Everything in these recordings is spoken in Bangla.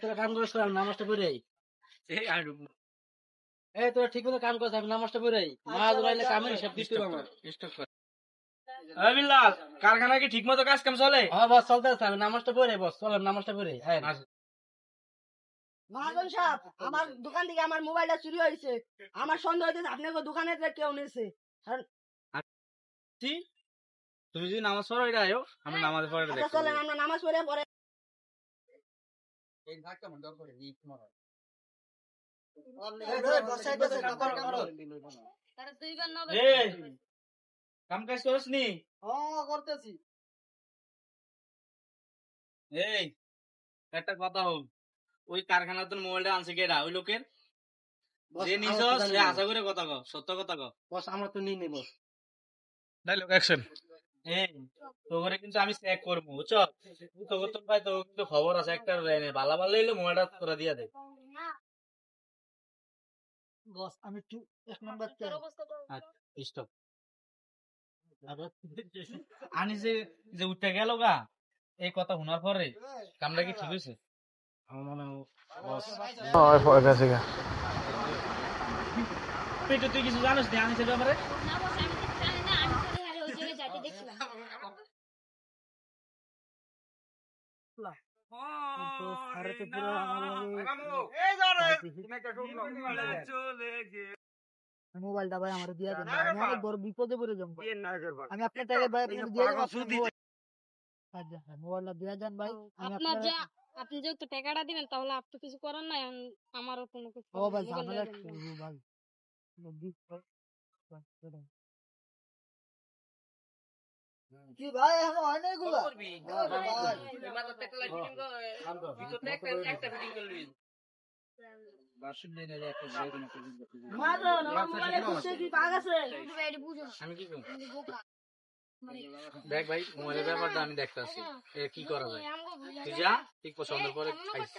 তোরা কাম করিস তো, আমি নামাজটা পড়ে আই। তোরা ঠিক মতো কাম করছ, আমি নামাজটা পড়ে আই। মা দৌড়াইলে কামের হিসাব দিতে হবে আমার। বিল্লাল, কারখানা কি ঠিক মতো কাজ কাম চলে? হ্যাঁ বস, চলতেছে, আমি নামাজটা পড়ে আই বস। চল আমি নামাজটা পড়ে আই। হ্যাঁ মহাজন সাহেব, আমার দোকান থেকে আমার মোবাইলটা চুরি হয়েছে। আমার সন্দেহ হয়েছে আপনাকে দোকানে কেউ নিয়েছে। তুমি যদি নামাজ পড়ো এটা আয়ো, আমি নামাজ পড়ে আচ্ছা দেখো। চলেন, আমরা নামাজ পড়ে পরে কাম কাজ করিস নি? করতেছি। এই একটা কথা হোক, ওই কারখানা তো মোবাইলটা আনছে কেডা? ওই লোকের যে নিজ সে আশা করে কথা কও, সত্য কথা কও। বস, আমরা তো নিই নেই বস। Dialogue action. এই তোরে কিন্তু আমি চেক করবো, বুঝছো? তোর তো ভাই, তোর কিন্তু খবর আছে একটা, ভালো ভালো এলে মোবাইলটা তোরা দিয়া দে। বস আমি একটু 1 নাম্বার স্টপ। আনি যে যে উঠে গেল গা, এই কথা শোনার পরে কামটা কি ঠিক হয়েছে? আমার মনে হয় বস তুই কিছু জানিস না আনিসের ব্যাপারে? না বস, আমি তো জানি না, আমি তো আরে ওই জায়গায় যাইতে দেখছিলাম। মোবাইলটা ভাই আমার দিয়ে দেন, আমি অনেক বড় বিপদে পড়ে যাবো। আমি আপনার টাকা ভাই আপনার দিয়ে দেব। আচ্ছা মোবাইলটা দিয়ে দেন ভাই। আমি আপনার আপনার যে আপনি যেহেতু টাকাটা দিবেন, তাহলে আপনি কিছু করার নাই। আমারও কোনো কিছু ও ভাই মোবাইল ঝামেলা দিয়ে দেন। ভাই। কি ভাই এখন হয় না এগুলো? আমি কি করব? দেখ ভাই, মোবাইলের ব্যাপারটা আমি দেখতাছি, কি করা যায়। তুই যা, ঠিক পছন্দের পরে খাইস।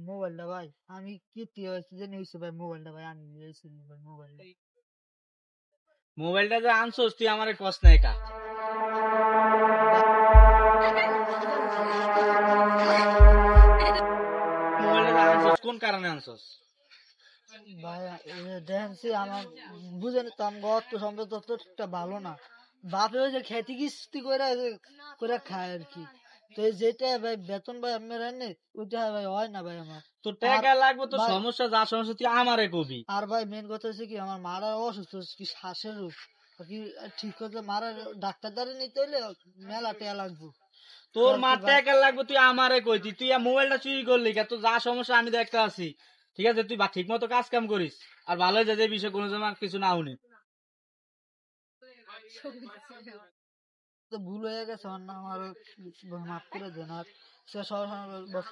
মোবাইলটা ভাই আমি কি জানি হয়েছে ভাই, মোবাইলটা ভাই আমি মোবাইলটা মোবাইলটা যে আনছোস তুই আমারে কস না একা। মোবাইলটা যে আনছোস কোন কারণে আনছোস? ভাই দেখছি আমার বুঝেন তো, আমার অর্থ সম্পদ ততটা ভালো না। বাপে ওই যে খেতে কিস্তি করে খায় আর কি। তো এই যেটা ভাই বেতন ভাই আমার এনে ওইটা ভাই হয় না ভাই আমার। তোর টাকা লাগবে, তো সমস্যা যা সমস্যা তুই আমারে কবি। আর ভাই মেন কথা হচ্ছে কি, আমার মারা অসুস্থ, কি শ্বাসের রোগ কি ঠিক করতে মারা ডাক্তার দ্বারা নিতে হইলে মেলা টেয়া লাগবে। তোর মা টাকা লাগবে, তুই আমারে কইতি, তুই মোবাইলটা চুরি করলি কে? তোর যা সমস্যা আমি দেখতে আছি, ঠিক আছে? তুই ঠিক মতো কাজ কাম করিস, আর ভালো হয়ে যায়, বিষয় কোনো সময় কিছু না শুনি। তো ভুল হয়ে গেছে, আমার মাফ করে দেন। আর সে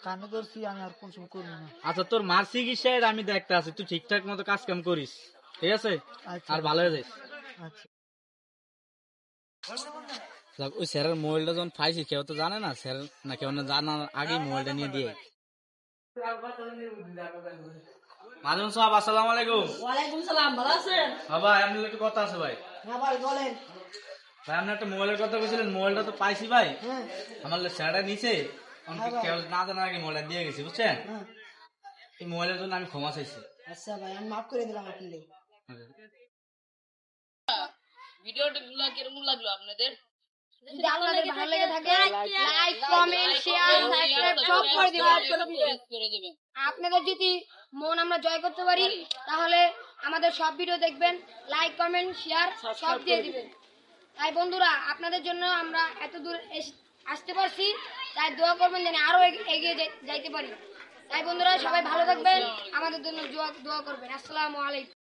কানে করছি, আমি আর কোন সময় করবো না। আচ্ছা, তোর মার চিকিৎসায় আমি দেখতে আছি, তুই ঠিকঠাক মতো কাজ কাম করিস, ঠিক আছে? আচ্ছা আর ভালো হয়ে যাইস। আচ্ছা ওই স্যারের মোবাইলটা যখন পাইছি, কেউ তো জানে না, স্যার না কেউ না জানার আগেই মোবাইলটা নিয়ে দিয়ে। মাজন সাহেব, আসসালামু আলাইকুম। ওয়ালাইকুম সালাম, ভালো আছেন? হ্যাঁ ভাই, আপনার একটু কথা আছে ভাই। হ্যাঁ ভাই বলেন। ভাই, আপনি একটা মোবাইলের কথা বলছিলেন, মোবাইলটা তো পাইছি ভাই। হ্যাঁ আমার স্যারটা নিচে কেউ না জানার আগে মোবাইলটা দিয়ে গেছি, বুঝছেন? হ্যাঁ এই মোবাইলের জন্য আমি ক্ষমা চাইছি। আচ্ছা ভাই, আমি মাফ করে দিলাম আপনাকে। ভিডিওটা কেমন লাগলো আপনাদের? যদি আপনাদের ভালো লেগে থাকে, লাইক, কমেন্ট, শেয়ার, সাবস্ক্রাইব সব করে দিবেন। আপনাদের যদি মন আমরা জয় করতে পারি, তাহলে আমাদের সব ভিডিও দেখবেন, লাইক, কমেন্ট, শেয়ার সব দিয়ে দিবেন। তাই বন্ধুরা, আপনাদের জন্য আমরা এত দূর আসতে পারছি, তাই দোয়া করবেন যেন আরো এগিয়ে যাইতে পারি। তাই বন্ধুরা, সবাই ভালো থাকবেন, আমাদের জন্য দোয়া করবেন। আসসালামু আলাইকুম।